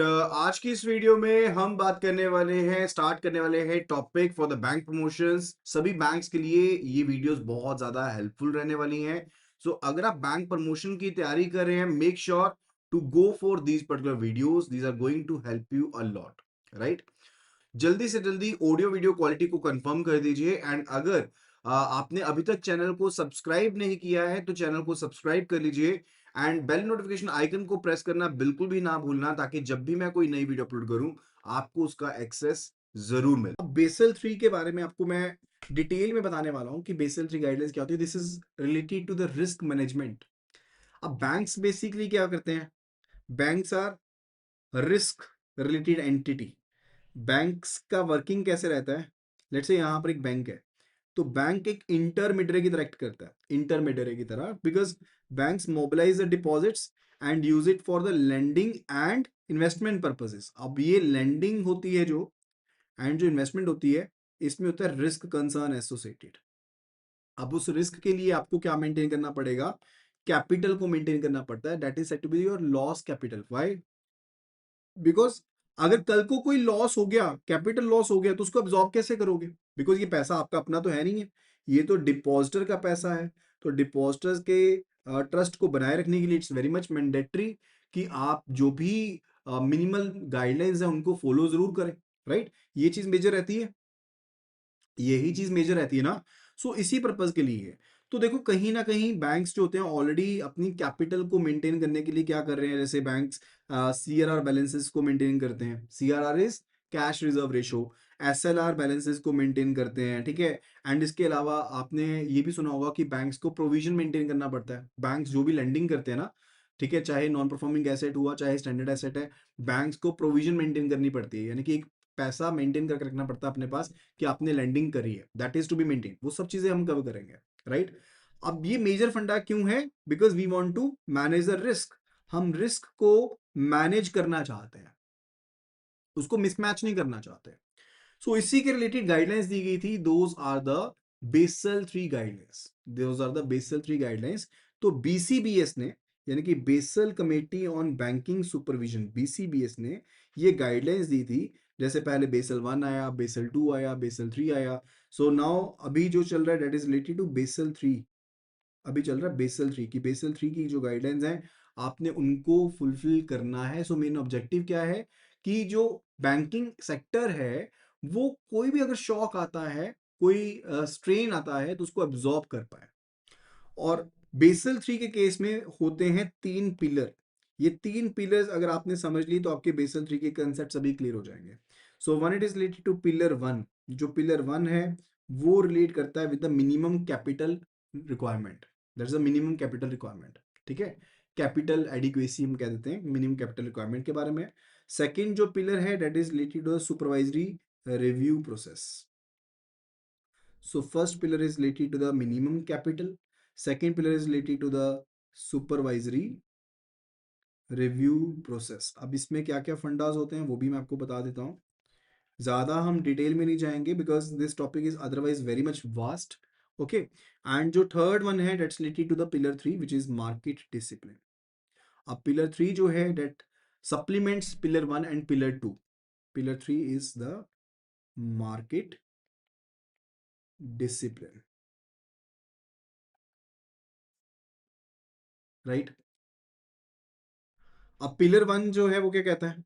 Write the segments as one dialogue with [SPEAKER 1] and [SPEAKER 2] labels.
[SPEAKER 1] आज की इस वीडियो में हम बात करने वाले हैं स्टार्ट करने वाले हैं topic for the bank promotions. सभी बैंक्स के लिए ये वीडियोस बहुत ज्यादा हेल्पफुल रहने वाली हैं। सो अगर आप बैंक प्रमोशन की तैयारी कर रहे हैं, make sure to go for these particular videos. These are going to help you a lot, right. जल्दी से जल्दी ऑडियो वीडियो क्वालिटी को कंफर्म कर दीजिए। एंड अगर आपने अभी तक चैनल को सब्सक्राइब नहीं किया है तो चैनल को सब्सक्राइब कर लीजिए एंड बेल नोटिफिकेशन आइकन को प्रेस करना बिल्कुल भी ना भूलना, ताकि जब भी मैं कोई नई वीडियो अपलोड करूं आपको उसका एक्सेस जरूर मिले। अब बेसल 3 के बारे में आपको मैं डिटेल में बताने वाला हूं कि बेसल 3 गाइडलाइंस क्या होती है। This is related to the risk management. अब बैंक्स बेसिकली क्या करते हैं? Banks are risk related entity. Banks का वर्किंग कैसे रहता है? लेट्स से यहां पर एक बैंक है, तो बैंक एक इंटरमीडियरी की तरह एक्ट करता है, इंटरमीडियरी की तरह, because banks mobilise the deposits and use it for the lending and investment purposes. अब ये लेंडिंग होती है जो, एंड जो इन्वेस्टमेंट होती है, इसमें होता है रिस्क कंसर्न एसोसिएटेड। अब उस रिस्क के लिए आपको क्या मेंटेन करना पड़ेगा? कैपिटल को मेंटेन करना पड़ता है। That is set to be your loss capital. Why? Because अगर कल को कोई लॉस हो गया, कैपिटल लॉस हो गया, तो उसको अब्जॉर्ब कैसे करोगे? बिकॉज ये पैसा आपका अपना तो है नहीं है, ये तो डिपॉजिटर का पैसा है। तो डिपॉजिटर्स के ट्रस्ट को बनाए रखने के लिए इट्स वेरी मच मैंडेटरी कि आप जो भी मिनिमल गाइडलाइंस है उनको फॉलो जरूर करें, राइट। ये चीज मेजर रहती है, यही चीज मेजर रहती है ना। सो इसी पर्पज के लिए है। तो देखो, कहीं ना कहीं बैंक्स जो होते हैं ऑलरेडी अपनी कैपिटल को मेंटेन करने के लिए क्या कर रहे हैं? जैसे बैंक्स सीआरआर बैलेंसेस को मेंटेन करते हैं। CRR is cash reserve ratio. SLR balances को मेंटेन करते हैं, ठीक है। एंड इसके अलावा आपने ये भी सुना होगा कि बैंक्स को प्रोविजन मेंटेन करना पड़ता है। बैंक्स जो भी लेंडिंग करते हैं ना, ठीक है, चाहे नॉन परफॉर्मिंग एसेट हुआ चाहे स्टैंडर्ड एसेट है, बैंक्स को प्रोविजन मेंटेन करनी पड़ती है। यानी कि एक पैसा मेंटेन करके रखना पड़ता है अपने पास कि आपने लैंडिंग करी है, that is to be maintain. वो सब चीजें हम कवर करेंगे, राइट। अब ये मेजर फंडा क्यों है? Because we want to manage the risk. हम रिस्क को मैनेज करना चाहते हैं, उसको मिसमैच नहीं करना चाहते। सो इसी के रिलेटेड गाइडलाइंस दी गई थी। Those are the Basel 3 guidelines. Those are the Basel 3 guidelines. तो बीसीबीएस ने, यानी कि Basel committee on banking supervision, BCBS ने ये गाइडलाइंस दी थी। जैसे पहले बेसल 1 आया, बेसल 2 आया, बेसल 3 आया। सो नाउ अभी जो चल रहा है that is related to Basel 3। अभी चल रहा है बेसल 3 की। बेसल 3 की जो गाइडलाइंस हैं आपने उनको फुलफिल करना है। सो मेन ऑब्जेक्टिव क्या है कि जो बैंकिंग सेक्टर है वो कोई भी अगर शॉक आता है, कोई स्ट्रेन आता है, तो उसको एब्जॉर्ब कर पाए। और बेसल 3 के केस में होते हैं 3 पिलर। ये 3 पिलर्स अगर आपने समझ ली तो आपके बेसल 3 के कंसेप्ट सभी क्लियर हो जाएंगे। So one it is related to pillar 1। जो पिलर 1 है वो रिलेट करता है with the minimum capital requirement. That is the minimum capital requirement, ठीक है। कैपिटल एडिक्वेसी हम कह देते हैं मिनिमम कैपिटल रिक्वायरमेंट के बारे में। सेकेंड जो पिलर है that is related to supervisory review process. So first pillar is related to the minimum capital. Second pillar is related to the supervisory review process. अब इसमें क्या क्या फंडास होते हैं वो भी मैं आपको बता देता हूँ। ज़्यादा हम डिटेल में नहीं जाएंगे because this topic is otherwise very much vast, okay. And जो थर्ड वन है that's related to the pillar 3 which is market discipline. अब पिलर 3 जो है that supplements pillar 1 and pillar 2। Pillar 3 is the market discipline, right. अब pillar 1 जो है वो क्या कहता है?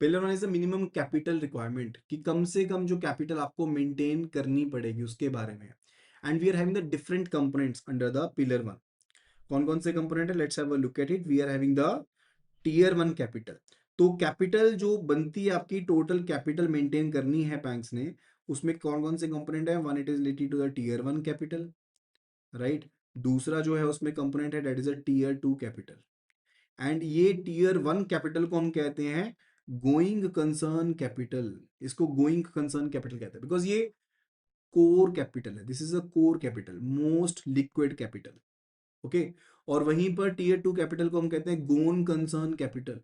[SPEAKER 1] Pillar 1 is the minimum capital requirement, कि कम से कम जो कैपिटल आपको मेंटेन करनी पड़ेगी उसके बारे में। And we are having the different components under the pillar 1। कौन कौन से कंपोनेंट है? Let's have a look at it. We are having the tier 1 capital. तो कैपिटल जो बनती है आपकी, टोटल कैपिटल मेंटेन करनी है बैंक्स ने, उसमें कौन कौन से कंपोनेंट है? One it is related to the tier 1 capital, right. दूसरा जो है उसमें कंपोनेंट है that is a tier 2 capital. And ये टीयर 1 कैपिटल को हम कहते हैं गोइंग कंसर्न कैपिटल। इसको गोइंग कंसर्न कैपिटल कहते हैं बिकॉज ये कोर कैपिटल है। This is a core capital, most liquid capital, okay. और वहीं पर टीयर 2 कैपिटल को हम कहते हैं गोन कंसर्न कैपिटल,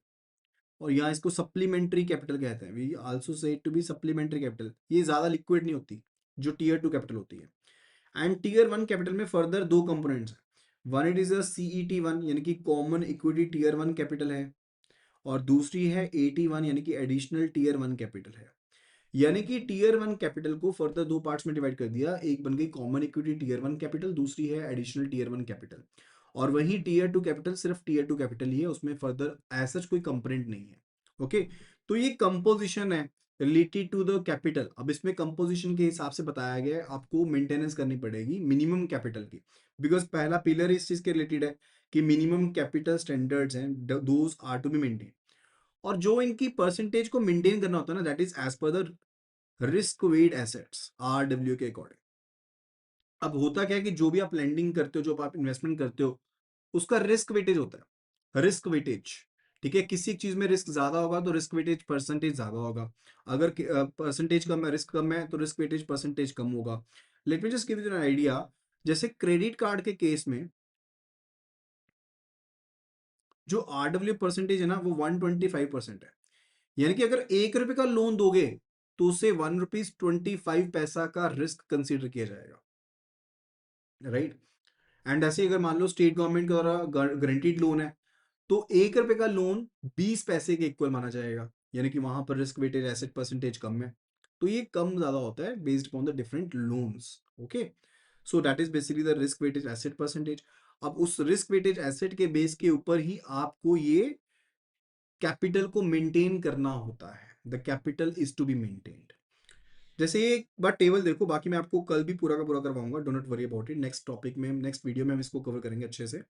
[SPEAKER 1] और यहाँ इसको सप्लीमेंट्री कैपिटल कहते हैं। We also say to be supplementary capital. ये ज्यादा लिक्विड नहीं होती जो टीयर 2 कैपिटल होती है। एंड टीयर 1 कैपिटल में फर्दर दो कंपोनेंट्स हैं। One it is a CET 1, यानी कि कॉमन इक्विटी टीयर 1 कैपिटल है। और दूसरी है AT1 यानी कि एडिशनल टीयर 1 कैपिटल है। यानी कि टीयर 1 कैपिटल को फर्दर दो पार्ट्स में डिवाइड कर दिया, एक बन गई कॉमन इक्विटी टीयर 1 कैपिटल, दूसरी है एडिशनल टीयर 1 कैपिटल। और वही टीयर 2 कैपिटल सिर्फ टीयर 2 कैपिटल ही है, उसमें फर्दर ऐसा कोई कंपोनेंट नहीं है। ओके, तो ये कंपोजिशन है रिलेटेड टू द कैपिटल। अब इसमें कंपोजिशन के हिसाब से बताया गया है, आपको मेंटेनेंस करनी पड़ेगी मिनिमम कैपिटल की, बिकॉज पहला पिलर इस चीज के रिलेटेड है कि मिनिमम कैपिटल स्टैंडर्ड्स हैं, those are to be maintain. और जो इनकी परसेंटेज को मेंटेन करना होता है ना, that is as per the risk weight assets RW के अकॉर्डिंग। अब होता क्या है कि जो भी आप लेंडिंग करते हो, जो आप इन्वेस्टमेंट करते हो, उसका रिस्क वेटेज होता है, रिस्क वेटेज। ठीक है, किसी एक चीज में रिस्क ज्यादा होगा तो रिस्क वेटेज परसेंटेज ज्यादा होगा, अगर परसेंटेज कम है, रिस्क कम है, तो रिस्क वेटेज परसेंटेज कम होगा। Let me just give you an idea. जैसे क्रेडिट कार्ड के केस में जो RW परसेंटेज है ना, वो 125% है। यानी कि अगर ₹1 का लोन दोगे तो उसे ₹1.25 का रिस्क कंसीडर किया जाएगा, राइट। एंड ऐसे अगर मान लो स्टेट गवर्नमेंट के द्वारा गारंटीड लोन है, तो ₹1 का लोन 20 पैसे के इक्वल माना जाएगा, यानी कि वहां पर रिस्क वेटेड एसेट परसेंटेज कम है। तो ये कम ज्यादा होता है based upon the different loans. Okay, so that is basically the risk weightage asset percentage. अब उस रिस्क वेटेज एसेट के बेस के ऊपर ही आपको ये कैपिटल को मेंटेन करना होता है, the capital is to be maintained. जैसे एक बार टेबल देखो, बाकी मैं आपको कल भी पूरा का पूरा करवाऊंगा, don't not worry about it. Next topic में, नेक्स्ट वीडियो में हम इसको कवर करेंगे अच्छे से।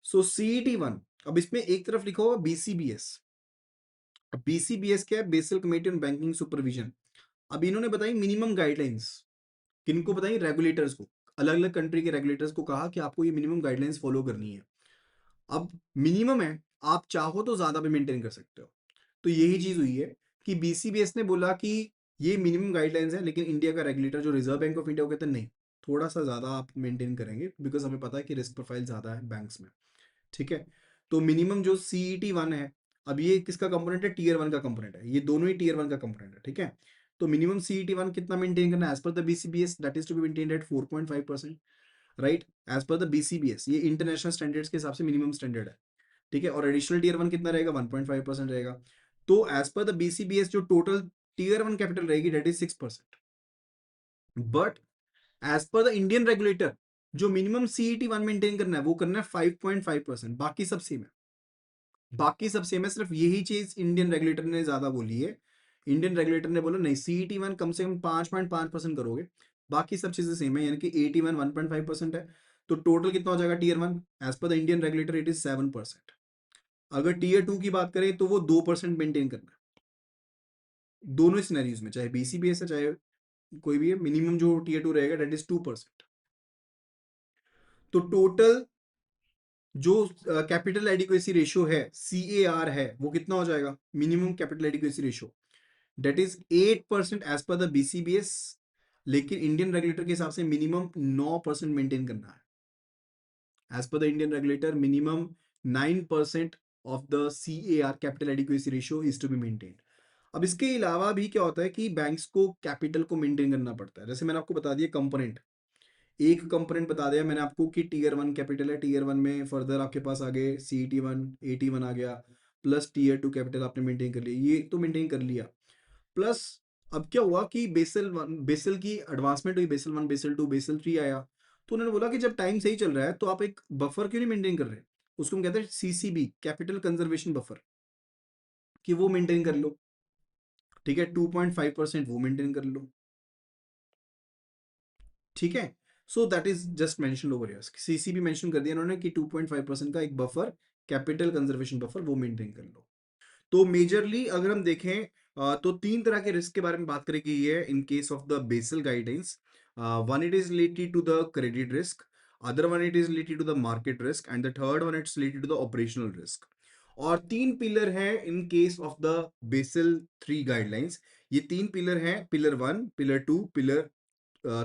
[SPEAKER 1] सो CET1, अब इसमें एक तरफ लिखा हुआ BCBS। अब BCBS क्या है? BECIL committee on banking supervision. अब इन्होंने बताई मिनिमम गाइडलाइंस, किनको बताई? रेगुलेटर्स को। अलग अलग कंट्री के रेगुलेटर्स को कहा कि आपको ये मिनिमम गाइडलाइंस फॉलो करनी है। अब मिनिमम है, आप चाहो तो ज्यादा भी मेंटेन कर सकते हो। तो यही चीज हुई है कि BCBS ने बोला कि ये मिनिमम गाइडलाइंस है, लेकिन इंडिया का रेगुलेटर जो रिजर्व बैंक ऑफ इंडिया, वो कहते हैं नहीं, थोड़ा सा ज्यादा आप मेंटेन करेंगे, बिकॉज हमें पता है कि रिस्क प्रोफाइल ज्यादा है बैंक्स में। ठीक है, तो मिनिमम जो CET1 है, अब ये किसका कंपोनेंट है? टीयर 1 का कंपोनेंट है, ये दोनों ही टीयर 1 का कंपोनेंट है। ठीक है, तो मिनिमम CET1 कितना मेंटेन करना है as per the BCBS? That is to be maintained at 4.5%, right, as per the BCBS। ये इंटरनेशनल स्टैंडर्ड्स के हिसाब से मिनिमम स्टैंडर्ड है। ठीक है, और एडिशनल टीयर 1 कितना रहेगा? 1.5% रहेगा। तो एज पर द BCBS जो टोटल टीयर 1 कैपिटल रहेगी that is 6%। But as per the Indian regulator जो मिनिमम CET1 मेंटेन करना है वो करना है 5.5%। बाकी सब सेम है, बाकी सब सेम है, सिर्फ यही चीज इंडियन रेगुलेटर ने ज्यादा बोली है। इंडियन रेगुलेटर ने बोला नहीं, CET1 कम से कम 5.5% करोगे, बाकी सब चीजें सेम है। यानी कि AT1 1.5% है, तो टोटल कितना हो जाएगा tier 1? As per the Indian regulator it is 7%। अगर टीयर 2 की बात करें तो वो 2% मेंटेन करना है। दोनों सिनेरियोज में, चाहे BCBS है चाहे कोई भी है, मिनिमम जो टीयर 2 रहेगा दैट इज 2%। तो टोटल जो कैपिटल एडिक्वेसी रेशियो है, CAR है, वो कितना हो जाएगा? Minimum capital adequacy ratio that is 8% as per the BCBS, लेकिन इंडियन रेगुलेटर के हिसाब से मिनिमम 9% मेंटेन करना है। As per the Indian regulator minimum 9% of the CAR capital adequacy ratio is to be maintained. अब इसके अलावा भी क्या होता है कि बैंक्स को कैपिटल को मेंटेन करना पड़ता है। जैसे मैंने आपको बता दिया कंपोनेंट, एक कंपोनेंट बता दिया मैंने आपको कि टीयर 1 कैपिटल है, टीयर 1 में फर्दर आपके पास आगे CET1 AT1 आ गया, प्लस टीयर 2 कैपिटल आपने मेंटेन कर लिया, ये तो मेंटेन कर लिया। प्लस अब क्या हुआ कि बेसल की एडवांसमेंट हुई, बेसल 1, बेसल 2, बेसल 3 आया। तो उन्होंने बोला कि जब टाइम सही चल रहा है तो आप एक बफर क्यों नहीं मेंटेन कर रहे? उसको हम कहते हैं CCB, कैपिटल कंजर्वेशन बफर, कि वो मेंटेन कर लो। ठीक है, 2.5% वो मेंटेन कर लो। ठीक है, so that is just mention over here, CCB mention कर दिया उन्होंने कि 2.5% का एक बफर, कैपिटल कंजर्वेशन बफर, वो मेंटेन कर लो। तो मेजरली अगर हम देखें तो तीन तरह के रिस्क के बारे में बात करी गई है in case of the Basel guidance. One it is related to the credit risk, other one it is related to the market risk, and the third one it's related to the operational risk. और तीन pillar है in case of the Basel 3 guidelines. ये तीन pillar हैं, pillar 1, pillar 2, pillar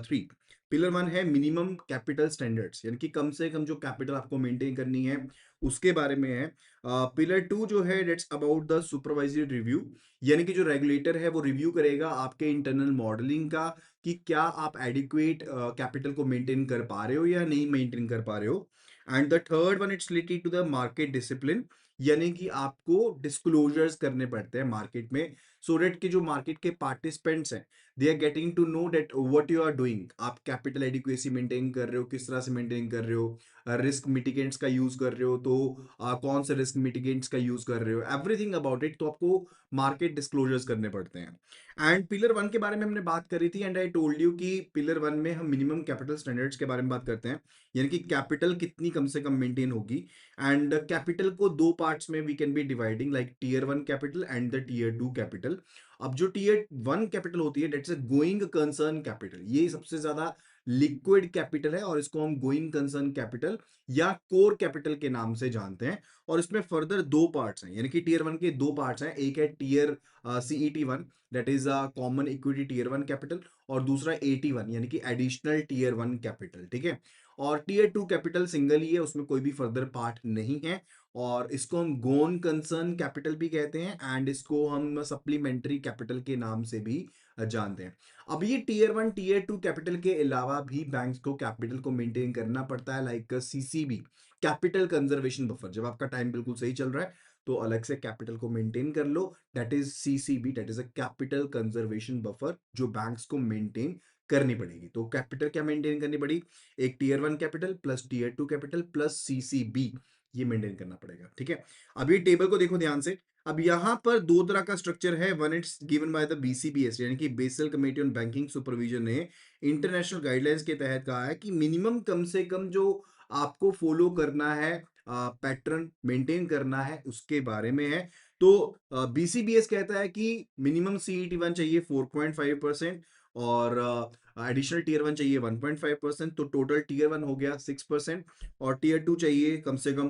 [SPEAKER 1] 3। Pillar 1 है minimum capital standards, यानी कि कम से कम जो कैपिटल आपको मेंटेन करनी है उसके बारे में है। पिलर 2 जो है that's about the supervisory review, यानी कि जो रेगुलेटर है वो रिव्यू करेगा आपके इंटरनल मॉडलिंग का कि क्या आप एडिक्वेट कैपिटल को मेंटेन कर पा रहे हो या नहीं मेंटेन कर पा रहे हो। And the third one it's related to the market discipline, यानी कि आपको डिस्क्लोजर्स करने पड़ते हैं मार्केट में, सो दैट कि जो मार्केट के पार्टिसिपेंट्स हैं, they are getting to know that what you are doing. आप कैपिटल एडिक्वेसी मेंटेन कर रहे हो, किस तरह से मेंटेन कर रहे हो, रिस्क मिटिगेंट्स का यूज कर रहे हो तो कौन से रिस्क मिटिगेंट्स का यूज कर रहे हो, एवरीथिंग अबाउट इट, तो आपको मार्केट डिस्क्लोजर्स करने पड़ते हैं। एंड पिलर वन के बारे में हमने बात करी थी, एंड आई टोल्ड यू कि पिलर वन में हम मिनिमम कैपिटल स्टैंडर्ड्स के बारे में बात करते हैं, यानी कि कैपिटल कितनी कम से कम मेंटेन होगी। एंड कैपिटल को दो पार्ट्स में we can be dividing, like tier one capital and the tier two capital. अब जो टीयर वन कैपिटल होती है, that's a going concern capital, ये सबसे ज्यादा लिक्विड कैपिटल है और इसको हम गोइंग कंसर्न कैपिटल या कोर कैपिटल के नाम से जानते हैं। और इसमें फर्दर दो पार्ट्स हैं, यानी कि टीयर वन के दो पार्ट्स हैं, एक है tier CET one, that is a common equity tier one capital, और दूसरा एटी वन यानी कि एडिशनल टीयर वन कैपिटल, ठीक है। और टीयर टू कैपिटल सिंगल ही है, उसमें कोई भी फर्दर पार्ट नहीं है, और इसको हम गोन कंसर्न कैपिटल भी कहते हैं, एंड इसको हम सप्लीमेंट्री कैपिटल के नाम से भी जानते हैं। अब ये tier one tier two capital के अलावा भी बैंक्स को कैपिटल को मेंटेन करना पड़ता है, like CCB, capital conservation buffer. जब आपका टाइम बिल्कुल सही चल रहा है तो अलग से कैपिटल को मेंटेन कर लो, that is CCB, that is a capital conservation buffer, जो बैंक्स को मेंटेन करनी पड़ेगी। तो कैपिटल क्या मेंटेन करनी पड़ी, एक tier one capital plus tier two capital plus CCB, ये मेंटेन करना पड़ेगा, ठीक है। अब ये टेबल को देखो ध्यान से। अब यहां पर दो तरह का स्ट्रक्चर है, one it's given by the BCBS, यानी कि Basel committee on banking supervision ने इंटरनेशनल गाइडलाइंस के तहत कहा है कि मिनिमम कम से कम जो आपको फॉलो करना है, पैटर्न मेंटेन करना है, उसके बारे में है। तो बीसीबीएस कहता है कि मिनिमम सीईटी वन चाहिए 4.5%, और एडिशनल टीयर वन चाहिए 1.5%, तो टोटल टीयर वन हो गया 6%, और टीयर टू चाहिए कम से कम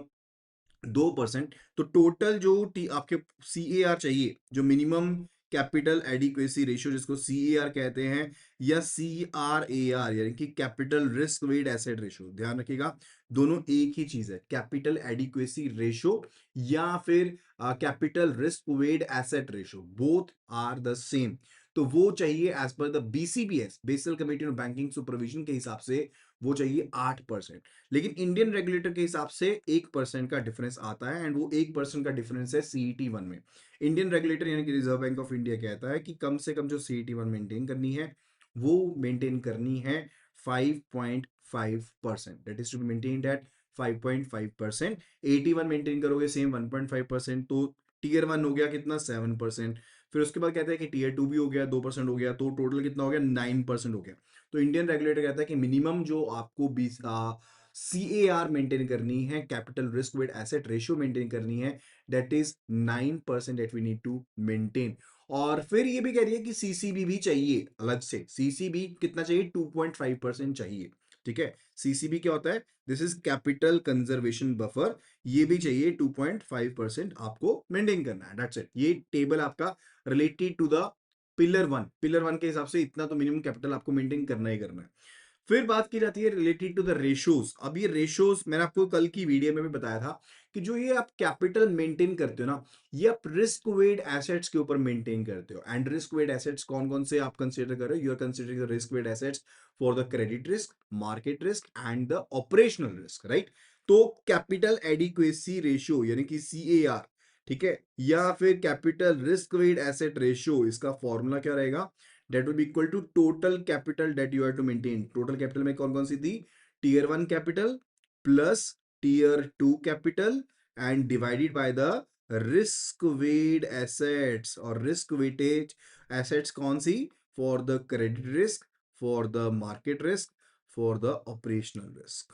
[SPEAKER 1] 2%। तो टोटल जो आपके सी ए आर चाहिए, जो मिनिमम कैपिटल एडिक्वेसी रेशियो, जिसको सी ए आर कहते हैं, या सी आर ए आर यानी कि capital risk weight asset ratio, ध्यान रखिएगा दोनों एक ही चीज है, कैपिटल एडिक्वेसी रेशियो या फिर capital risk weight asset ratio, both are the same. तो वो चाहिए as per the BCBS, Basel committee on banking supervision के हिसाब से वो चाहिए 8%। लेकिन इंडियन रेगुलेटर के हिसाब से 1% का डिफरेंस आता है, एंड वो 1% का डिफरेंस है सीईटी वन में। इंडियन रेगुलेटर यानी कि रिजर्व बैंक ऑफ इंडिया कहता है कि कम से कम जो सीईटी वन मेंटेन करनी है, वो मेंटेन करनी है 5.5%, that is to be maintained at 5.5%। 81 maintain करोगे सेम 1.5%, तो टीयर वन हो गया कितना 7%। फिर उसके बाद कहते हैं कि टीयर टू भी हो गया 2% हो गया, तो टोटल कितना हो गया 9% हो गया। तो इंडियन रेगुलेटर कहता है कि मिनिमम जो आपको सी ए आर मेंटेन करनी है, capital risk weight asset ratio maintain करनी है, that is 9% that we need to maintain. और फिर ये भी कह रही है कि सीसीबी भी चाहिए अलग से, सीसीबी कितना चाहिए 2.5% चाहिए, ठीक है। सीसीबी क्या होता है, this is capital conservation buffer, ये भी चाहिए 2.5% आपको मेंटेन करना है, दैट्स इट। ये टेबल आपका related to the pillar one, pillar one के हिसाब से इतना तो मिनिमम कैपिटल आपको मेंटेन करना ही करना है। फिर बात की जाती है रिलेटेड टू द रेशोज। अब ये रेशोज मैंने आपको कल की वीडियो में भी बताया था कि जो ये आप कैपिटल मेंटेन करते हो ना, ये आप रिस्क वेट एसेट्स के ऊपर मेंटेन करते हो। एंड रिस्क वेट एसेट्स कौन कौन से आप कंसीडर कर रहे हो, you are considering the risk weight assets for the credit risk, market risk and the operational risk, right. तो कैपिटल एडिक्वेसी रेशियो यानी कि CAR, ठीक है, या फिर capital risk weight asset ratio, इसका फॉर्मूला क्या रहेगा, that will be equal to total capital that you have to maintain. Total capital में कौन कौन सी थी, tier one capital plus tier two capital and divided by the risk weight assets, और risk weightage assets कौन सी, for the credit risk, for the market risk, for the operational risk,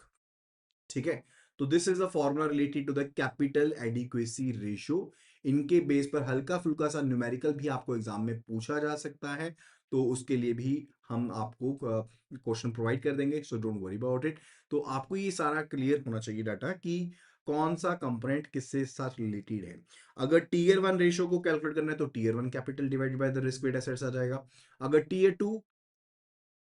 [SPEAKER 1] ठीक है। तो this is the formula related to the capital adequacy ratio. इनके base पर हल्का फुल्का सा न्यूमेरिकल भी आपको एग्जाम में पूछा जा सकता है, तो उसके लिए भी हम आपको क्वेश्चन प्रोवाइड कर देंगे, so don't worry about it. तो आपको ये सारा क्लियर होना चाहिए डाटा कि कौन सा कंपोनेंट किससे साथ रिलेटेड है। अगर टीयर वन रेशियो को कैलकुलेट करना है तो tier one capital divided by the risk weight assets आ जाएगा। अगर टीयर टू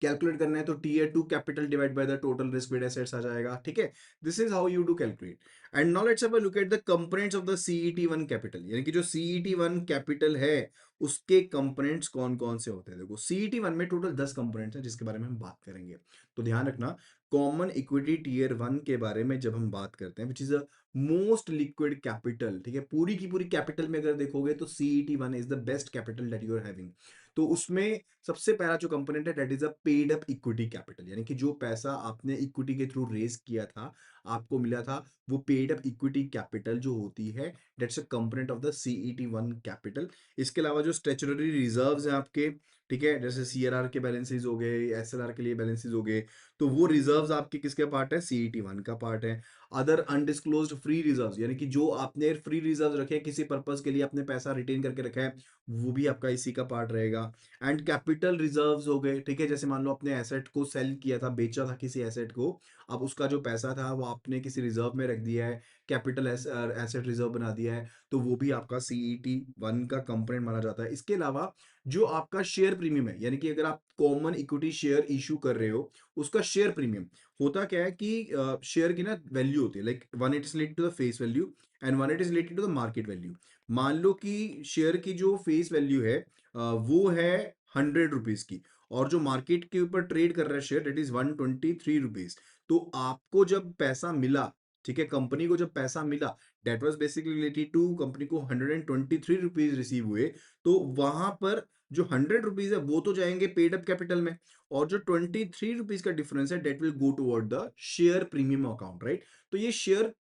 [SPEAKER 1] कैलकुलेट करना है तो tier two capital divide by the total risk weight assets आ जाएगा, ठीक है। This is how you do calculate. And now let's have a look at the components of the CET one capital, यानी कि जो सीईटी वन कैपिटल है उसके components कौन कौन से होते हैं। देखो सीईटी वन में टोटल 10 कंपोनेंट्स हैं जिसके बारे में हम बात करेंगे, तो ध्यान रखना कॉमन इक्विटी टियर 1 के बारे में जब हम बात करते हैं, which is a most liquid capital, ठीक है? पूरी की पूरी कैपिटल में अगर देखोगे तो CET1 is the best capital that you are having. तो उसमें सबसे पहला जो कंपोनेंट है that is a paid up equity capital, यानी कि जो पैसा आपने इक्विटी के थ्रू रेज़ किया था, आपको मिला था, वो पेड अप इक्विटी कैपिटल जो होती है, that's a component of the CET1 capital. इसके अलावा जो स्टैट्यूटरी रिजर्व्स हैं आपके, ठीक है? जैसे CRR के बैलेंसेस हो गए, SLR के लिए बैलेंसेस हो गए, तो वो रिजर्व्स आपके किसके पार्ट है? CET1 का पार्ट है। अदर अनडिस्क्लोज्ड फ्री रिजर्व्स, यानी कि जो आपने फ्री रिजर्व्स रखे हैं, किसी पर्पस के लिए आपने पैसा रिटेन करके रखा है, वो भी आपका इसी का पार्ट रहेगा। एंड कैपिटल रिजर्व्स हो गए, ठीक है? जैसे मान लो आपने एसेट को सेल किया था, बेचा था किसी एसेट को, अब उसका जो पैसा था वो आपने किसी रिजर्व में रख दिया है, कैपिटल एसेट रिजर्व बना दिया है, तो वो भी आपका CET1 का कंपोनेंट माना जाता है। इसके अलावा जो आपका शेयर प्रीमियम है, यानी कि अगर आप कॉमन इक्विटी शेयर इश्यू कर रहे हो, उसका शेयर प्रीमियम होता क्या है कि शेयर की ना वैल्यू होती है, like one it is related to the face value and one it is related to the market value. मान लो कि शेयर की जो फेस वैल्यू है वो है 100 रुपीज की, और जो मार्केट के ऊपर ट्रेड कर रहा है शेयर, दैट इज 123 रुपीज। तो आपको जब पैसा मिला, ठीक है, कंपनी को जब पैसा मिला, that was basically related to company को 123 रुपीज रिसीव हुए, तो वहां पर जो 100 रुपीज है वो तो जाएंगे पेड अप कैपिटल में, और जो 23 रुपीज का डिफरेंस है that will go toward the share premium account, right? तो ये शेयर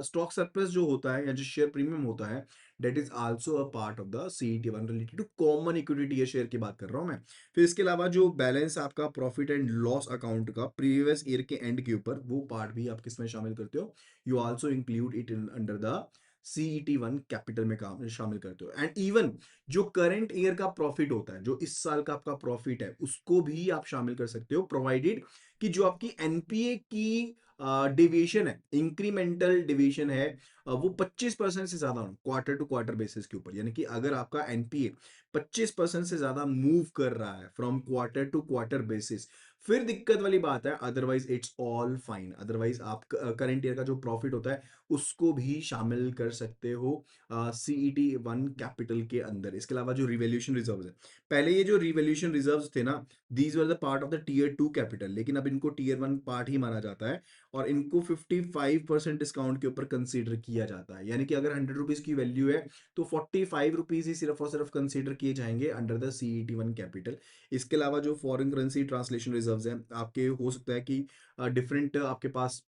[SPEAKER 1] स्टॉक सरप्लस जो होता है या जो शेयर प्रीमियम होता है, that is also a part of the CET1 related to common equity ये शेयर की बात कर रहा हूं मैं। फिर इसके अलावा जो बैलेंस आपका प्रॉफिट एंड लॉस अकाउंट का प्रीवियस ईयर के एंड के ऊपर, वो पार्ट भी आप किसमें शामिल करते हो? You also include it in under the CET1 capital में काम शामिल करते हो। एंड इवन जो करंट ईयर का प्रॉफिट होता है, जो इस साल का आपका प्रॉफिट है, उसको भी आप शामिल कर सकते हो, प्रोवाइडेड कि जो आपकी एनपीए की डेविएशन है, इंक्रीमेंटल डेविएशन है, वो 25% से ज्यादा हो क्वार्टर टू क्वार्टर बेसिस के ऊपर, यानी कि अगर आपका एनपीए 25% से ज्यादा मूव कर रहा है from quarter to quarter basis, फिर दिक्कत वाली बात है, otherwise it's all fine. Otherwise आप करंट ईयर का जो प्रॉफिट होता है उसको भी शामिल कर सकते हो CET1 कैपिटल के अंदर। इसके अलावा जो रिवैल्यूएशन रिजर्व्स है, पहले ये जो रिवैल्यूएशन रिजर्व्स थे ना, these were the part of the tier 2 capital, लेकिन अब इनको टीयर 1 पार्ट ही माना जाता है, और इनको 55% डिस्काउंट के ऊपर कंसीडर किया जाता है। यानी कि अगर 100 रुपीज की वैल्यू है, तो 45 रुपीज ही सिर्फ और सिर्फ कंसीडर किए जाएंगे अंडर द CET1 कैपिटल। इसके अलावा जो फॉरेन करेंसी ट्रांसलेशन रिजर्व्स हैं आपके, हो सकता है कि डिफरेंट आपके पास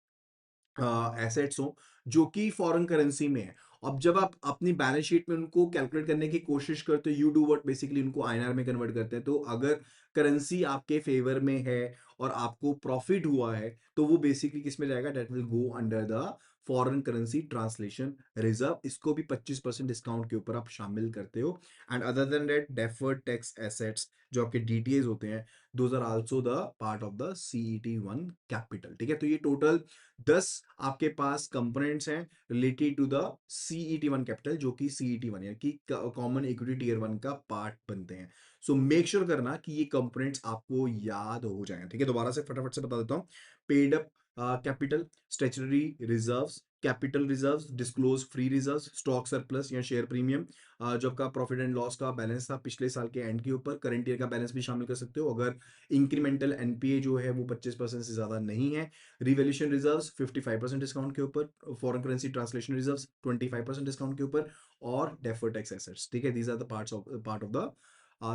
[SPEAKER 1] एसेट्स हो जो कि फॉरेन करेंसी में है। अब जब आप अपनी बैलेंस शीट में उनको कैलकुलेट करने की कोशिश करते हो, यू डू व्हाट, बेसिकली उनको INR में कन्वर्ट करते हैं। तो अगर करेंसी आपके फेवर में है और आपको प्रॉफिट हुआ है, तो वो बेसिकली किस में जाएगा? That will go under the foreign currency translation reserve. इसको भी 25% डिस्काउंट के ऊपर आप शामिल करते हो। And other than that, deferred tax assets जो आपके DTAs होते हैं, those are also the part of the CET1 capital, ठीक है? तो ये टोटल 10 आपके पास कंपोनेंट्स हैं related to the CET1 capital, जो कि CET1 यानी कि कॉमन इक्विटी टीयर 1 का पार्ट बनते हैं। सो मेक श्योर करना कि ये कंपोनेंट्स आपको याद हो जाएं, ठीक है? दोबारा से फटाफट से बता देता हूँ। Paid up capital, statutory reserves, capital reserves, disclose free reserves, stock surplus या शेयर प्रीमियम, जो आपका प्रॉफिट एंड लॉस का बैलेंस था पिछले साल के एंड के ऊपर, करंट ईयर का बैलेंस भी शामिल कर सकते हो अगर इंक्रीमेंटल एनपीए जो है वो 25% से ज्यादा नहीं है, रिवैल्यूएशन रिजर्व्स 55% डिस्काउंट के ऊपर, foreign currency translation reserves 25% discount के ऊपर, और डेफर्ड टैक्स एसेट्स, ठीक है? These are the part of the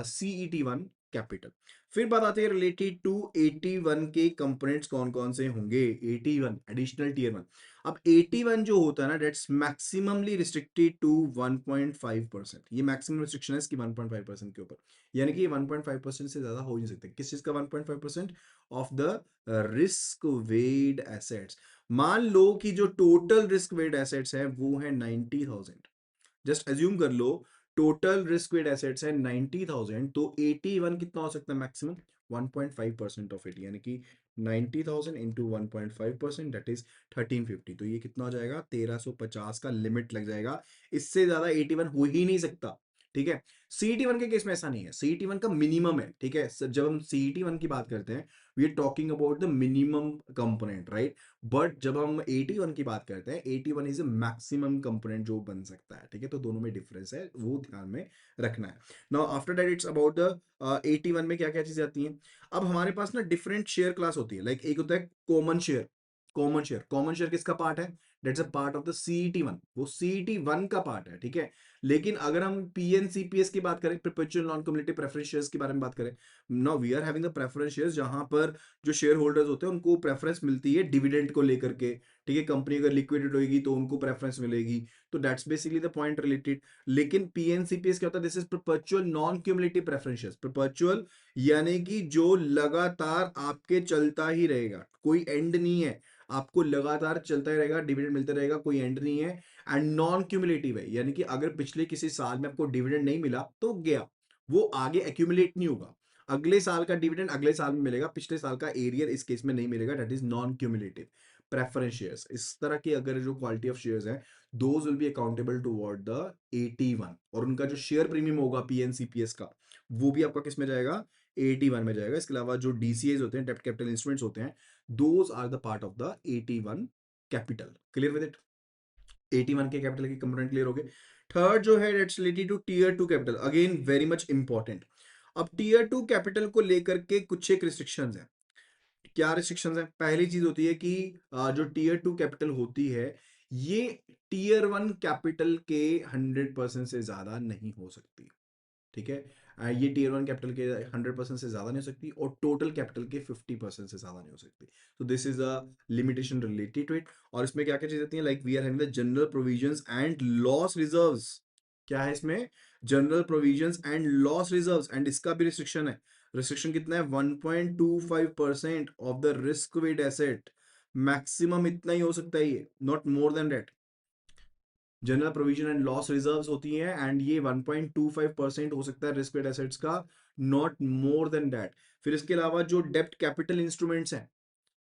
[SPEAKER 1] CET1 capital. फिर बात आती है रिलेटेड टू 81 के कंपोनेंट्स कौन कौन से होंगे। 81 एडिशनल टीयर 1। अब 81 जो होता है ना, दैट्स मैक्सिममली रिस्ट्रिक्टेड टू 1.5%। ये मैक्सिमम रिस्ट्रिक्शन है इसकी 1.5% के ऊपर, यानी कि 1.5% से ज्यादा हो ही नहीं सकते। किस चीज का 1.5%? Of the risk weighted assets. मान लो कि जो टोटल रिस्क वेड एसेट्स है वो है 90,000। जस्ट एज्यूम कर लो टोटल रिस्क वेड एसेट्स है 90,000, तो 81 कितना हो सकता है मैक्सिमम? 1.5% ऑफ इट, यानी कि 90,000 इंटू 1.5%, दैट इज 1350। तो ये कितना हो जाएगा? 1350 का लिमिट लग जाएगा। इससे ज्यादा 81 हो ही नहीं सकता, ठीक है। CET1 के केस में ऐसा नहीं है, CET1 का मिनिमम है, ठीक है। जब हम CET1 की बात करते हैं, we are talking about the minimum component, right. But जब हम 81 की बात करते हैं, 81 इज अ मैक्सिमम कंपोनेंट जो बन सकता है, ठीक है। तो दोनों में डिफरेंस है, वो ध्यान में रखना है। Now after that it's about the 81 में क्या क्या चीजें आती हैं। अब हमारे पास ना डिफरेंट शेयर क्लास होती है, लाइक एक होता है कॉमन शेयर। कॉमन शेयर किसका पार्ट है? That's a part of the CET1, वो CET1 का पार्ट है, ठीक है। लेकिन अगर हम PNCPS की बात करें, perpetual non cumulative preference shares के बारे में बात करें, now we are having the preference shares, जहां पर जो शेयर होल्डर्स होते हैं उनको प्रेफरेंस मिलती है डिविडेंड को लेकर के, ठीक है। कंपनी अगर लिक्विडेट होगी तो उनको प्रेफरेंस मिलेगी, तो that's basically the point related. लेकिन PNCPS क्या होता है? This is perpetual non cumulative preference shares. Perpetual यानी कि जो लगातार आपके चलता ही रहेगा, कोई एंड नहीं है, आपको लगातार चलता ही रहेगा, डिविडेंड मिलता रहेगा, कोई एंड नहीं है। एंड नॉन क्यूमुलेटिव है, यानी कि अगर पिछले किसी साल में आपको डिविडेंड नहीं मिला तो गया, वो आगे एक्यूमुलेट नहीं होगा। अगले साल का डिविडेंड अगले साल में मिलेगा, पिछले साल का एरियर इस केस में नहीं मिलेगा, that is non cumulative preference shares. इस तरह की अगर जो क्वालिटी ऑफ शेयर्स है, those will be accountable toward the 81, और उनका जो शेयर प्रीमियम होगा PNCPS का, वो भी आपका किस में जाएगा? 81 में जाएगा। इसके अलावा जो DCAs होते हैं, डेब्ट कैपिटल इंस्ट्रूमेंट्स होते हैं, those are the part of the 81 capital. Clear with it? 81 के कैपिटल के कंपोनेंट क्लियर हो गए। थर्ड जो है it's related to tier 2 capital, again very much important. अब टीयर 2 कैपिटल को लेकर के कुछ एक रिस्ट्रिक्शंस हैं। क्या रिस्ट्रिक्शंस हैं? पहली चीज होती है कि जो टीयर 2 कैपिटल होती है, ये टीयर 1 कैपिटल के 100% से ज्यादा नहीं हो सकती, ठीक है। ये टीयर 1 कैपिटल के 100% से ज्यादा नहीं हो सकती, और टोटल कैपिटल के 50% से ज्यादा नहीं हो सकती। तो this is a limitation related to it. और इसमें क्या क्या चीज आती है? Like we are having the general provisions and loss reserves. क्या है इसमें? General provisions and loss reserves, and इसका भी रिस्ट्रिक्शन है। रिस्ट्रिक्शन कितना है? 1.25% of the risk weight asset. Maximum इतना ही हो सकता है, ये not more than that. General provision and loss reserves होती हैं, एंड ये 1.25% हो सकता है रिस्क वेट एसेट्स का, नॉट मोर देन दैट। फिर इसके अलावा जो डेप्ट कैपिटल इंस्ट्रूमेंट्स हैं,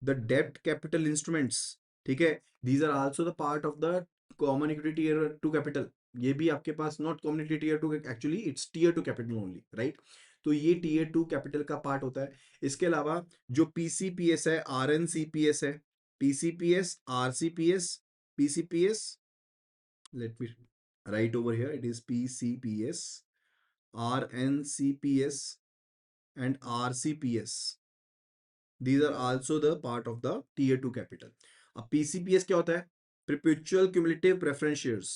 [SPEAKER 1] द डेप्ट कैपिटल इंस्ट्रूमेंट्स, ठीक है, these are also the part of the common equity tier 2 capital. ये भी आपके पास not common equity tier 2, actually it's tier 2 capital only, right. तो ये टीयर 2 कैपिटल का पार्ट होता है। इसके अलावा जो PCPS है, RNCPS है, PCPS, RCPS, PCPS, let me write over here, it is PCPS, RNCPS and RCPS. These are also the part of the tier 2 capital. अब PCPS क्या होता है? Perpetual Cumulative Preference Shares,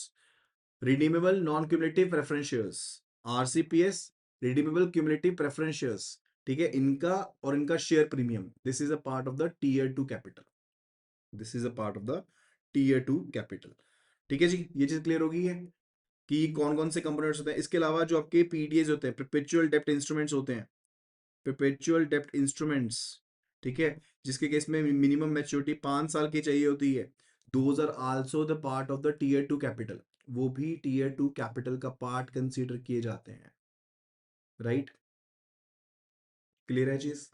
[SPEAKER 1] Redeemable Non-Cumulative Preference Shares, RCPS, Redeemable Cumulative Preference Shares, ठीक है। इनका और इनका share premium, this is a part of the tier 2 capital. This is a part of the tier 2 capital, ठीक है जी। ये चीज clear होगी है कि कौन कौन से कंपोनेंट्स होते हैं। इसके अलावा जो आपके PDAs होते हैं, परपेचुअल डेप्ट इंस्ट्रूमेंट्स होते हैं, परपेचुअल डेप्ट इंस्ट्रूमेंट्स, ठीक है, जिसके केस में मिनिमम मैच्योरिटी 5 साल की चाहिए होती है, those are also the part of the tier 2 capital. वो भी टीयर 2 कैपिटल का पार्ट कंसीडर किए जाते हैं, राइट। क्लियर है चीज?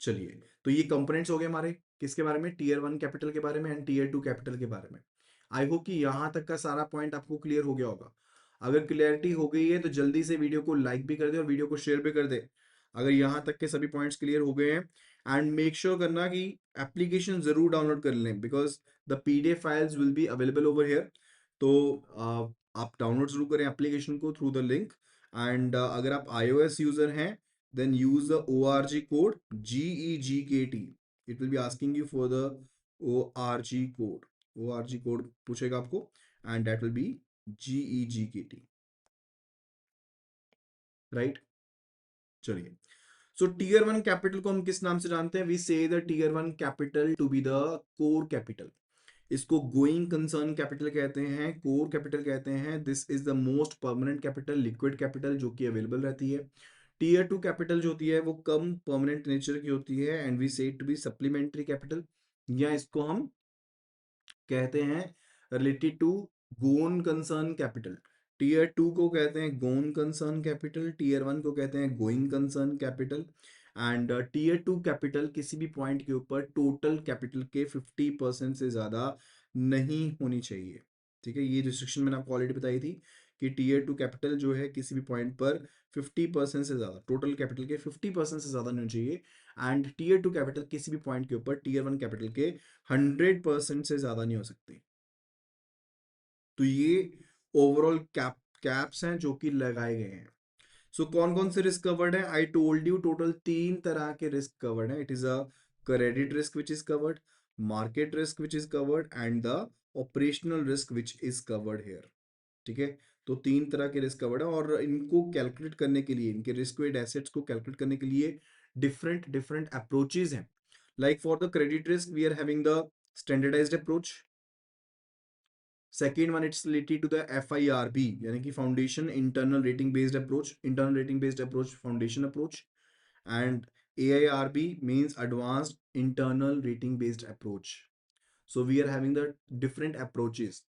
[SPEAKER 1] चलिए, तो ये कंपोनेंट्स हो गए हमारे किसके बारे में? टीयर 1 कैपिटल के बारे में एंड टीयर 2 कैपिटल के बारे में। आई होप कि यहां तक का सारा पॉइंट आपको क्लियर हो गया होगा। अगर क्लियरिटी हो गई है तो जल्दी से वीडियो को लाइक भी कर दे और वीडियो को शेयर भी कर दे, अगर यहां तक के सभी पॉइंट्स क्लियर हो गए हैं। एंड मेक श्योर करना कि एप्लीकेशन जरूर डाउनलोड कर लें, because the PDF files will be available over here. तो आप डाउनलोड जरूर करें एप्लीकेशन को थ्रू द लिंक। एंड अगर आप iOS यूजर हैं, then use the ORG code GEGKT. It will be asking you for the ORG code. ORG code पूछेगा आपको, and that will be GEGKT, right? चलिए, so tier 1 capital को हम किस नाम से जानते हैं? We say the tier 1 capital to be the core capital. इसको गोइंग कंसर्न कैपिटल कहते हैं, कोर कैपिटल कहते हैं। This is the most permanent capital, liquid capital, जो कि अवेलेबल रहती है। टीयर 2 कैपिटल जो होती है वो कम परमानेंट नेचर की होती है, and we say to be supplementary capital, या इसको हम कहते हैं related to gone concern capital. Tier 2 को कहते हैं गोन कंसर्न कैपिटल, टीयर 1 को कहते हैं going concern capital. And tier 2 capital किसी भी पॉइंट के ऊपर टोटल कैपिटल के 50% से ज्यादा नहीं होनी चाहिए, ठीक है। ये रिस्ट्रिक्शन मैंने आपको ऑलरेडी बताई थी कि टीयर 2 कैपिटल जो है किसी भी पॉइंट पर 50% से ज़्यादा, टोटल कैपिटल के 50% से ज़्यादा नहीं होनी चाहिए, एंड टीयर 2 कैपिटल किसी भी पॉइंट के ऊपर टीयर 1 कैपिटल के 100% से ज़्यादा नहीं हो सकती। तो ये ओवरऑल कैप्स हैं जो कि लगाए गए हैं। सो कौन कौन से रिस्क कवर्ड है? आई टोल्ड यू टोटल 3 तरह के रिस्क कवर्ड है। It is a credit risk which is covered, market risk which is covered, and the operational risk which is covered here. ठीक है, तो 3 तरह के रिस्क कवर्ड है, और इनको कैलकुलेट करने के लिए, इनके रिस्क वेट एसेट्स को कैलकुलेट करने के लिए डिफरेंट डिफरेंट अप्रोचेज हैं। Like for the credit risk we are having the standardised approach. Second one it's related to the FIRB, यानी कि foundation internal rating based approach, internal rating based approach, foundation approach, and AIRB means advanced internal rating based approach. So we are having the different approaches.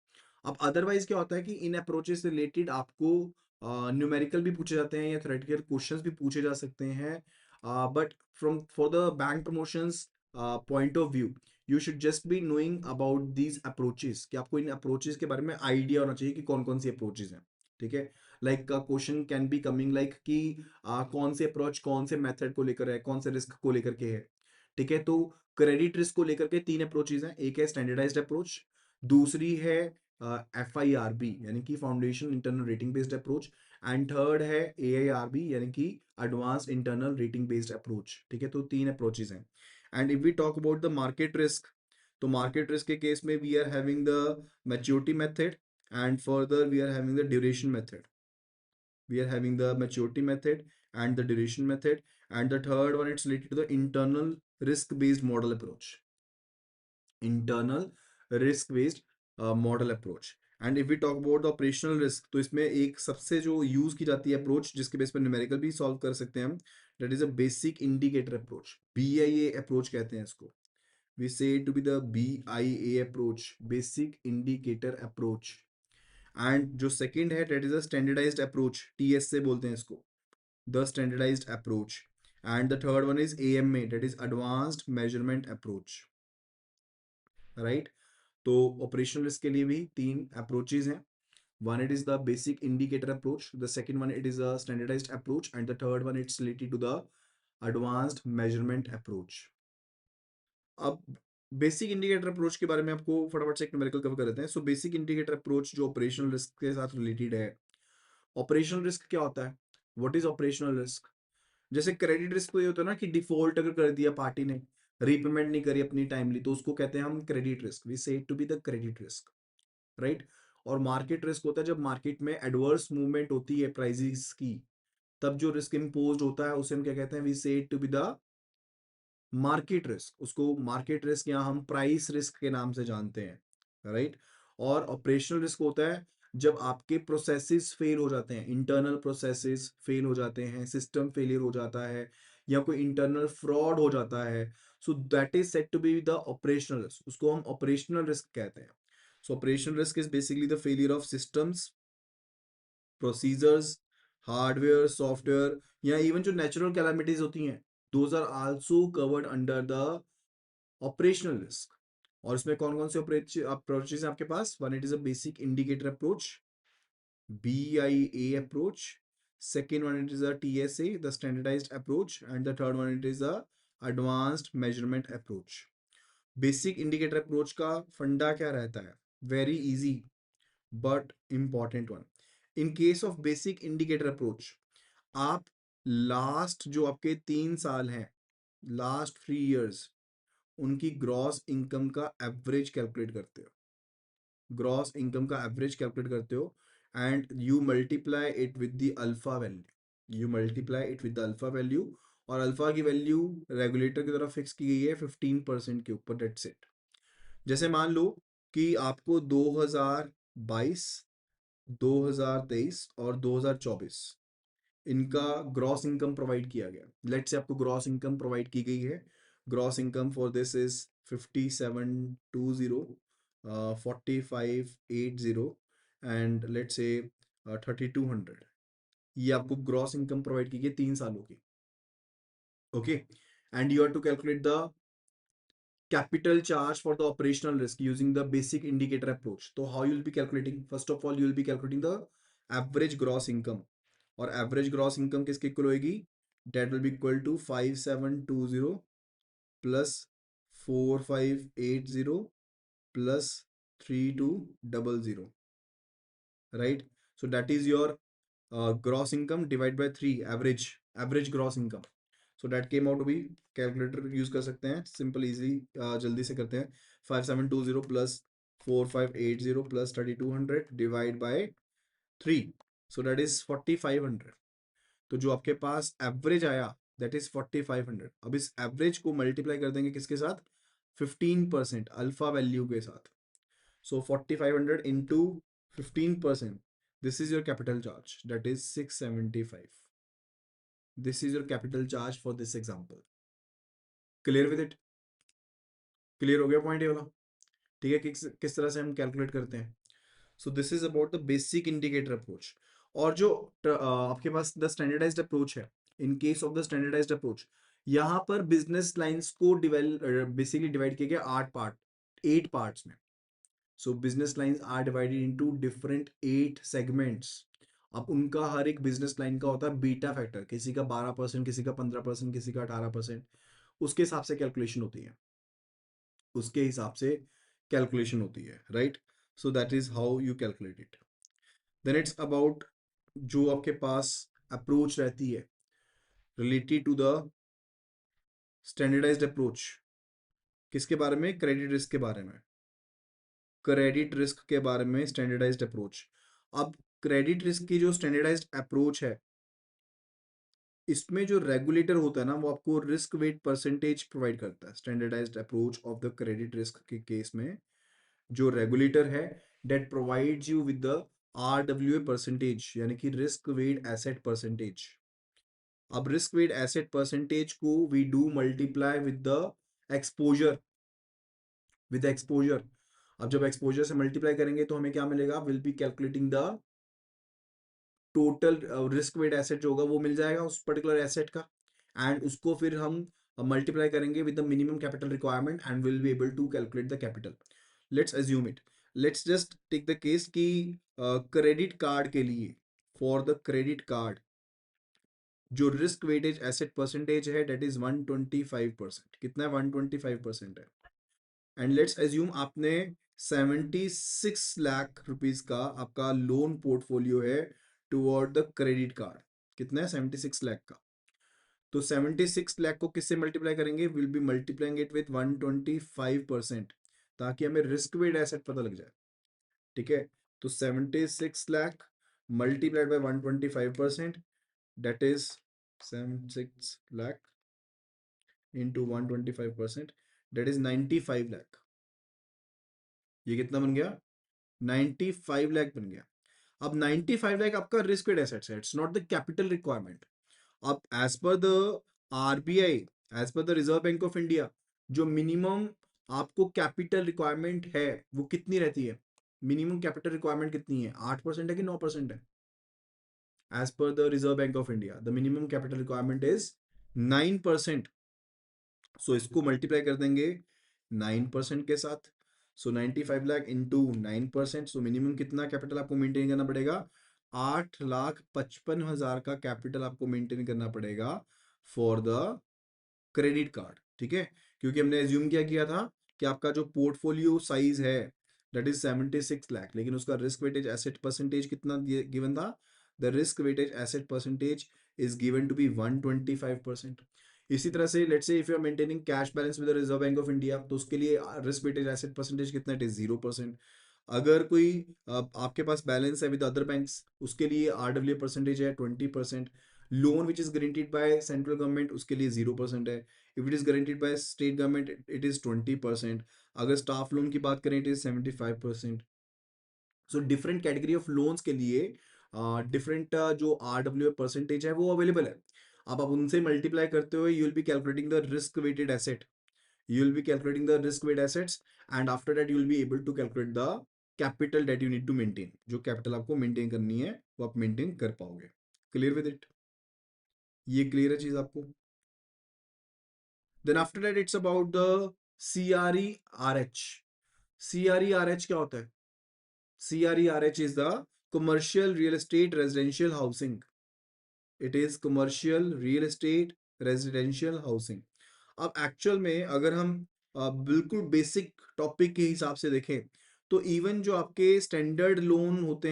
[SPEAKER 1] अब otherwise क्या होता है कि इन approaches से related आपको numerical भी पूछे जाते हैं या थ्योरेटिकल क्वेश्चंस भी पूछे जा सकते हैं, but from for the bank promotions point of view you should just be knowing about these approaches, कि आपको इन अप्रोचेस के बारे में आइडिया होना चाहिए कि कौन कौन सी अप्रोचेस हैं। ठीक है, like question can be coming like कि कौन से अप्रोच कौन से मेथड को लेकर है, कौन से रिस्क को लेकर के है। ठीक है, तो क्रेडिट रिस्क को लेकर के 3 अप्रोचेज हैं। एक है स्टैंडर्डाइज्ड अप्रोच, दूसरी है FIRB यानी कि foundation internal rating based approach, and third है AIRB यानी कि advance internal rating based approach. ठीक है, तो 3 अप्रोचेज हैं। And if we talk about the market risk, तो मार्केट रिस्क के केस में we are having the maturity method, and further we are having the duration method. We are having the maturity method and the duration method, and the third one it's related to the internal risk based model approach, internal risk based model approach. And if we talk about the operational risk, तो इसमें एक सबसे जो use की जाती है approach जिसके base पर न्यूमेरिकल भी सॉल्व कर सकते हैं हम, that is a basic indicator approach, BIA approach कहते हैं इसको। We say to be the BIA approach, basic indicator approach. And जो सेकंड है that is a standardised approach, TSA बोलते हैं इसको, the standardized approach, and the third one is AMA, that is advanced measurement approach, right? तो operational risk के लिए भी 3 approaches हैं। One it is the basic indicator approach, the second one it is a standardised approach, and the third one it's related to the advanced measurement approach. अब basic indicator approach के बारे में आपको फटाफट से एक न्यूमेरिकल कवर कर देते हैं। सो बेसिक इंडिकेटर अप्रोच जो ऑपरेशनल रिस्क के साथ रिलेटेड है। ऑपरेशनल रिस्क क्या होता है? What is operational risk? जैसे क्रेडिट रिस्क तो ये होता है ना कि डिफॉल्ट अगर कर दिया पार्टी ने, रीपेमेंट नहीं करी अपनी टाइमली, तो उसको कहते हैं हम credit risk, we say to be the credit risk, right? और मार्केट रिस्क होता है जब मार्केट में एडवर्स मूवमेंट होती है प्राइसेस की, तब जो रिस्क इम्पोज होता है उसे हम क्या कहते हैं? We say to be the market risk. उसको मार्केट रिस्क या हम प्राइस रिस्क के नाम से जानते हैं, राइट? और ऑपरेशनल रिस्क होता है जब आपके प्रोसेसेस फेल हो जाते हैं, इंटरनल प्रोसेसेस फेल हो जाते हैं, सिस्टम फेलियर हो जाता है, या कोई इंटरनल फ्रॉड हो जाता है। So that is set to be the operational risk, उसको हम ऑपरेशनल रिस्क कहते हैं। So operational risk is basically the failure of systems, procedures, hardware, software, या इवन जो नेचुरल कैलामिटीज होती हैं, those are also covered under the operational risk. और इसमें कौन कौन से अप्रोचेस हैं आपके पास? One it is a basic indicator approach, BIA approach, second one it is a TSA, the standardized approach, and the third one it is a advanced measurement approach. Basic indicator approach का फंडा क्या रहता है? Very easy but important one. In case of basic indicator approach, आप last जो आपके 3 साल हैं, लास्ट 3 years, उनकी ग्रॉस इनकम का एवरेज कैलकुलेट करते हो, ग्रॉस इनकम का एवरेज कैलकुलेट करते हो, and you multiply it with the alpha value, you multiply it with the alpha value, और अल्फा की वैल्यू रेगुलेटर की तरफ फिक्स की गई है 15% के ऊपर, दैट्स इट। जैसे मान लो कि आपको 2022, 2023 और 2024 इनका ग्रॉस इनकम प्रोवाइड किया गया। लेट्स से आपको ग्रॉस इनकम प्रोवाइड की गई है। Gross income for this is 5720, 4580, and let's say 3200। ये आपको ग्रॉस इनकम प्रोवाइड की गई 3 सालों की। Okay, and you have to calculate the capital charge for the operational risk using the basic indicator approach. So how you will be calculating? First of all, you will be calculating the average gross income, और average gross income किसके equal होएगी, that will be equal to 5720 plus 4580 plus 3200, right? So that is your gross income divided by 3, average gross income. So that came out to be, calculator use कर सकते हैं, simple easy, जल्दी से करते हैं, 5720 plus 4580 plus 3200 divide by 3, so that is 4500। तो जो आपके पास एवरेज आया दैट इज 4500। अब इस एवरेज को मल्टीप्लाई कर देंगे किसके साथ, 15% अल्फा वैल्यू के साथ। So 4500 into 15%. This is your capital charge. That is 675. This is your capital charge for this example. Clear with it? Clear हो गया पॉइंट ये वाला? ठीक है, किस तरह से हम कैलकुलेट करते हैं। So this is about the basic indicator approach. और जो आपके पास द स्टैंडर्डाइज्ड अप्रोच है, in case of the standardised approach, यहाँ पर बिजनेस लाइंस को बेसिकली डिवाइड किया गया 8 पार्ट्स में। So business lines are divided into different 8 segments. अब उनका हर एक बिजनेस लाइन का होता है बीटा फैक्टर, किसी का 12%, किसी का 15%, किसी का 18%, उसके हिसाब से कैलकुलेशन होती है, उसके हिसाब से कैलकुलेशन होती है, right? So that is how you calculate it. Then it's about जो आपके पास अप्रोच रहती है related to the standardised approach, किसके बारे में, क्रेडिट रिस्क के बारे में, क्रेडिट रिस्क के बारे में स्टैंडर्डाइज्ड अप्रोच। अब क्रेडिट रिस्क की जो स्टैंडर्डाइज्ड अप्रोच है, इसमें जो रेगुलेटर होता है ना, वो आपको रिस्क वेट परसेंटेज प्रोवाइड करता है। Standardized approach of the credit risk के केस में जो रेगुलेटर है that provides you with the RWA percentage, यानी कि रिस्क वेट एसेट परसेंटेज। अब रिस्क वेट एसेट परसेंटेज को we do multiply with the exposure, अब जब एक्सपोजर से मल्टीप्लाई करेंगे तो हमें क्या मिलेगा, will be calculating the total risk weight asset जो होगा वो मिल जाएगा उस पर्टिकुलर एसेट का, एंड उसको फिर हम मल्टीप्लाई करेंगे with the minimum capital requirement and will be able to calculate the capital. Let's assume it, let's just take the case कि क्रेडिट कार्ड के लिए, फॉर द क्रेडिट कार्ड जो risk weightage asset percentage है that is 125%। कितना है, 125% है। And let's assume आपने 76 lakh rupees का आपका लोन पोर्टफोलियो है टुवर्ड द क्रेडिट कार्ड। कितना है, 76 लाख का। तो 76 लाख को किससे मल्टीप्लाई करेंगे, will be multiplying it with 125%, ताकि हमें रिस्क वेट एसेट पता लग जाए। ठीक है, तो 76 lakh multiplied by 125%, that is 76 lakh into 125%, that is 95 lakh. ये कितना बन गया, 95 लाख बन गया। अब 95 लाख आपका रिस्क वेट एसेट्स है, it's not the capital requirement. अब as per the RBI, as per the Reserve Bank of India, जो मिनिमम आपको कैपिटल रिक्वायरमेंट है वो कितनी रहती है, मिनिमम कैपिटल रिक्वायरमेंट कितनी है, 8% है कि 9% है? As per the Reserve Bank of India the minimum capital requirement is 9%। So इसको मल्टीप्लाई कर देंगे 9% के साथ। So 95 lakh into 9%, so minimum कितना कैपिटल आपको मेंटेन करना पड़ेगा, 8,55,000 का कैपिटल आपको मेंटेन करना पड़ेगा फॉर द क्रेडिट कार्ड। ठीक है, क्योंकि हमने एज्यूम क्या किया था कि आपका जो पोर्टफोलियो साइज है दैट इज 76 लाख, लेकिन उसका रिस्क वेटेज एसेट परसेंटेज कितना गिवन था, the risk weightage asset percentage is given to be 125%। इसी तरह से let's say if you are maintaining cash balance with the Reserve Bank of India, तो उसके लिए रिस्क वेटेज एसेट परसेंटेज कितना, it is 0%। अगर कोई आपके पास बैलेंस है विद अदर बैंक्स, उसके लिए RWA परसेंटेज है 20%। Loan which is guaranteed by central government, उसके लिए 0% है। If it is guaranteed by state government it is 20%। अगर स्टाफ लोन की बात करें it is 75%। So different category of loans के लिए डिफरेंट जो RWA परसेंटेज है वो अवेलेबल है। अब आप उनसे मल्टीप्लाई करते हुए you will be calculating the risk weighted asset, you will be calculating the risk weight assets, and after that you will be able to calculate the capital that you need to maintain। जो capital आपको maintain करनी है वो आप maintain कर पाओगे। Clear with it, ये clear है चीज आपको? Then after that it's about the CRERH। CRERH क्या होता है, CRERH is the commercial real estate residential housing. It is commercial real estate residential housing. अब एक्चुअल में अगर हम बिल्कुल बेसिक टॉपिक के हिसाब से देखें तो इवन जो आपके स्टैंडर्ड लोन होते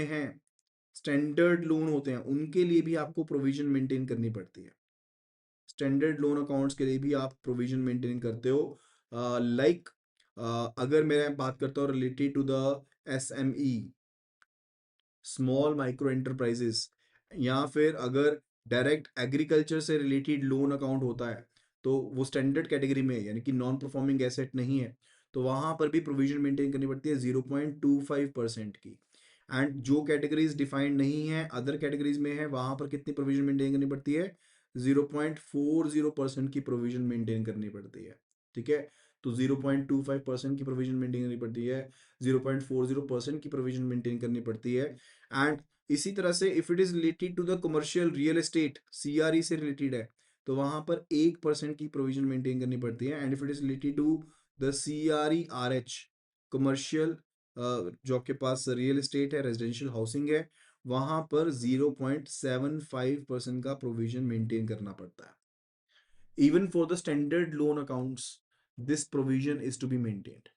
[SPEAKER 1] हैं उनके लिए भी आपको प्रोविजन मेंटेन करनी पड़ती है। स्टैंडर्ड लोन अकाउंट्स के लिए भी आप प्रोविजन मेंटेन करते हो। लाइक अगर मैं बात करता हूँ related to the SME, small micro enterprises, या फिर अगर डायरेक्ट एग्रीकल्चर से रिलेटेड लोन अकाउंट होता है तो वो स्टैंडर्ड कैटेगरी में है, यानी कि नॉन परफॉर्मिंग एसेट नहीं है, तो वहां पर भी प्रोविजन मेंटेन करनी पड़ती है 0.25% की। एंड जो कैटेगरीज डिफाइंड नहीं है, अदर कैटेगरीज में है, वहां पर कितनी प्रोविजन मेंटेन करनी पड़ती है? 0.40% की प्रोविजन मेंटेन करनी पड़ती है। ठीक है, तो 0.25% की प्रोविजन मेंटेन करनी पड़ती है, 0.40% की प्रोविजन मेंटेन करनी पड़ती है। एंड इसी तरह से if it is related to the commercial real estate, CRE से रिलेटेड है, तो वहां पर 1% की प्रोविजन मेंटेन करनी पड़ती है। And if it is related to the CRE RH, commercial जो आपके पास रियल एस्टेट है, रेजिडेंशियल हाउसिंग है, वहां पर 0.75% का प्रोविजन मेंटेन करना पड़ता है। Even for the standard loan accounts this provision is to be maintained.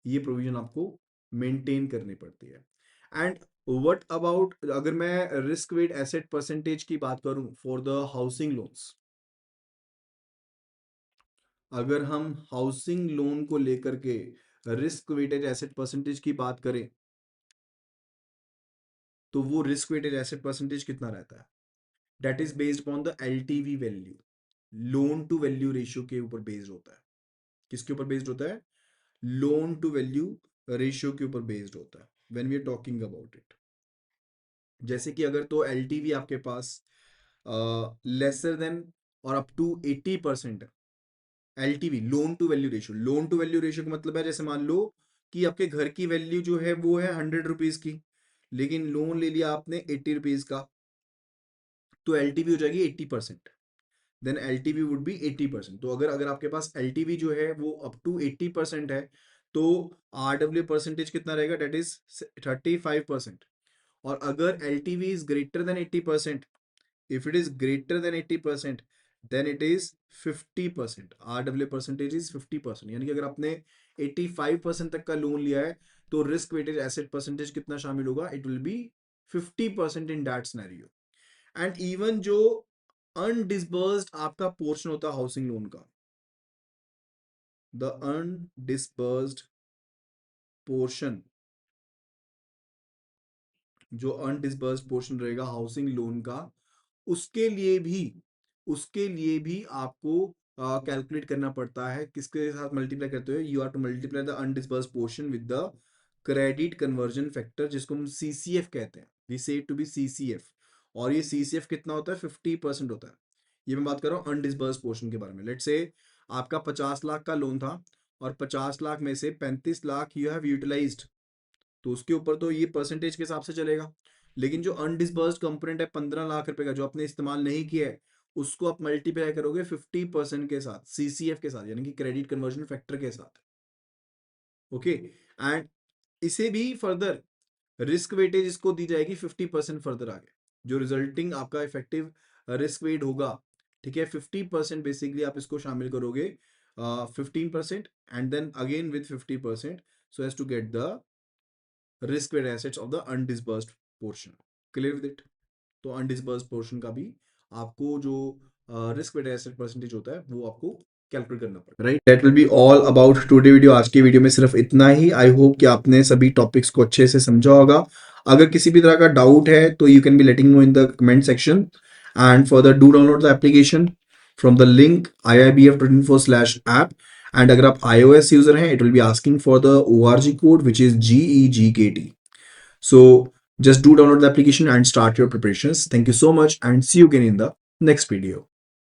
[SPEAKER 1] ये प्रोविजन आपको मेंटेन करनी पड़ती है। एंड व्हाट अबाउट, अगर मैं रिस्क वेट एसेट परसेंटेज की बात करूं फॉर द हाउसिंग लोन्स, अगर हम हाउसिंग लोन को लेकर के रिस्क वेटेड एसेट परसेंटेज की बात करें तो वो रिस्क वेटेड एसेट परसेंटेज कितना रहता है? That is based upon the LTV value, loan to value ratio के ऊपर बेस्ड होता है। किसके ऊपर बेस्ड होता है? लोन टू वैल्यू रेशियो के ऊपर बेस्ड होता है when we are talking about it. जैसे कि अगर तो एलटीवी आपके पास लेसर देन और अप टू 80% है, LTV loan to value ratio, loan to value ratio का मतलब है जैसे मान लो कि आपके घर की वैल्यू जो है वो है 100 रुपीज की, लेकिन लोन ले लिया आपने 80 रुपीज का, तो एलटीवी हो जाएगी 80%। Then LTV would be 80%। तो अगर अगर आपके पास एलटीवी जो है वो अप टू 80% है तो आरडब्ल्यू परसेंटेज कितना रहेगा? That is 35%। और अगर LTV is greater than 80%, if it is greater than 80%, then it is 50%। RW percentage is 50%, यानी कि अगर आपने 85% तक का लोन लिया है तो रिस्क वेटेड एसेट परसेंटेज कितना शामिल होगा? It will be 50% in that scenario. And even जो अनडिसबर्स्ड आपका पोर्शन होता है हाउसिंग लोन का, द अनडिसबर्स्ड पोर्शन, जो अनडिसबर्स्ड पोर्शन रहेगा हाउसिंग लोन का, उसके लिए भी आपको कैलकुलेट करना पड़ता है। किसके साथ मल्टीप्लाई करते हुए? You are to multiply the undisbursed portion with the credit conversion factor, जिसको हम सीसीएफ कहते हैं। We say to B CCF. और ये सीसीएफ कितना होता है? 50% होता है। ये मैं बात कर रहा हूँ अनडिसबर्स्ड पोर्शन के बारे में। लेट्स से आपका 50 लाख का लोन था और 50 लाख में से 35 लाख यू हैव यूटिलाइज्ड, तो उसके ऊपर तो ये परसेंटेज के हिसाब से चलेगा। लेकिन जो अनडिसबर्स्ड कंपोनेंट है 15 लाख रुपए का, जो आपने इस्तेमाल नहीं किया है, उसको आप मल्टीप्लाई करोगे 50% के साथ, सीसीएफ के साथ, यानी कि क्रेडिट कन्वर्जन फैक्टर के साथ। ओके, एंड इसे भी फर्दर रिस्क वेटेज इसको दी जाएगी 50% फर्दर आगे, जो रिजल्टिंग आपका इफेक्टिव रिस्क वेट होगा। ठीक है, 50% बेसिकली आप इसको शामिल करोगे 15% and then again with 50% so as to get the risk weighted assets of the undisbursed portion. Clear with it? तो अनडिसबर्स्ड पोर्शन का भी आपको जो रिस्क वेटेड एसेट परसेंटेज होता है वो आपको कैलकुलेट करना पड़ेगा। Right, that will be all about today video. आज की वीडियो में सिर्फ इतना ही। आई होप कि आपने सभी टॉपिक्स को अच्छे से समझा होगा। अगर किसी भी तरह का डाउट है तो you can be letting no in the comment section, and further do download the application from the link iibf24/app। And अगर आप iOS यूजर हैं, it will be asking for the ORG code which is GEGKT। So just do download the application and start your preparations. Thank you so much and see you again in the next video.